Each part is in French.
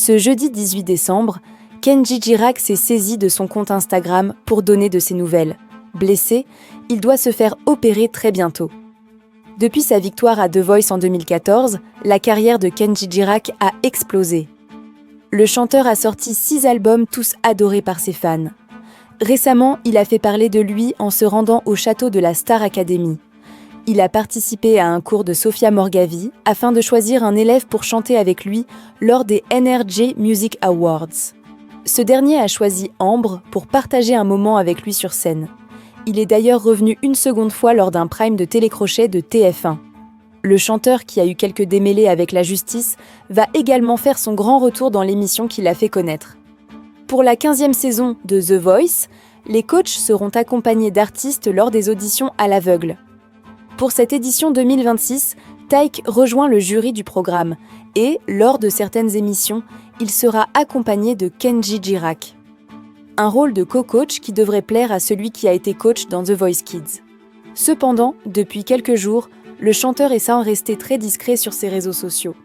Ce jeudi 18 décembre, Kenji Girac s'est saisi de son compte Instagram pour donner de ses nouvelles. Blessé, il doit se faire opérer très bientôt. Depuis sa victoire à The Voice en 2014, la carrière de Kenji Girac a explosé. Le chanteur a sorti 6 albums tous adorés par ses fans. Récemment, il a fait parler de lui en se rendant au château de la Star Academy. Il a participé à un cours de Sofia Morgavi afin de choisir un élève pour chanter avec lui lors des NRJ Music Awards. Ce dernier a choisi Ambre pour partager un moment avec lui sur scène. Il est d'ailleurs revenu une seconde fois lors d'un prime de télécrochet de TF1. Le chanteur, qui a eu quelques démêlés avec la justice, va également faire son grand retour dans l'émission qui l'a fait connaître. Pour la 15e saison de The Voice, les coachs seront accompagnés d'artistes lors des auditions à l'aveugle. Pour cette édition 2026, Taïk rejoint le jury du programme et, lors de certaines émissions, il sera accompagné de Kenji Girac. Un rôle de co-coach qui devrait plaire à celui qui a été coach dans The Voice Kids. Cependant, depuis quelques jours, le chanteur semble rester très discret sur ses réseaux sociaux.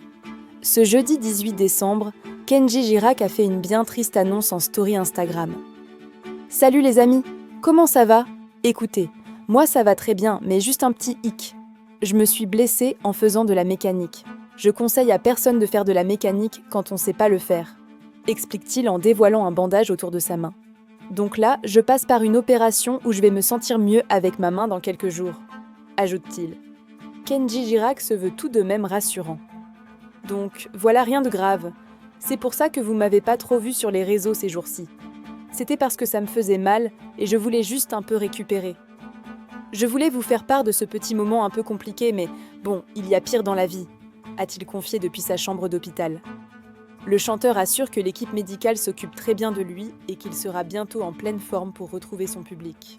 Ce jeudi 18 décembre, Kenji Girac a fait une bien triste annonce en story Instagram. « Salut les amis, comment ça va ? Écoutez, moi ça va très bien, mais juste un petit hic. Je me suis blessé en faisant de la mécanique. Je conseille à personne de faire de la mécanique quand on ne sait pas le faire, » explique-t-il en dévoilant un bandage autour de sa main. Donc là, je passe par une opération où je vais me sentir mieux avec ma main dans quelques jours, ajoute-t-il. Kenji Girac se veut tout de même rassurant. Donc, voilà, rien de grave. C'est pour ça que vous m'avez pas trop vu sur les réseaux ces jours-ci. C'était parce que ça me faisait mal et je voulais juste un peu récupérer. Je voulais vous faire part de ce petit moment un peu compliqué, mais bon, il y a pire dans la vie, a-t-il confié depuis sa chambre d'hôpital. Le chanteur assure que l'équipe médicale s'occupe très bien de lui et qu'il sera bientôt en pleine forme pour retrouver son public.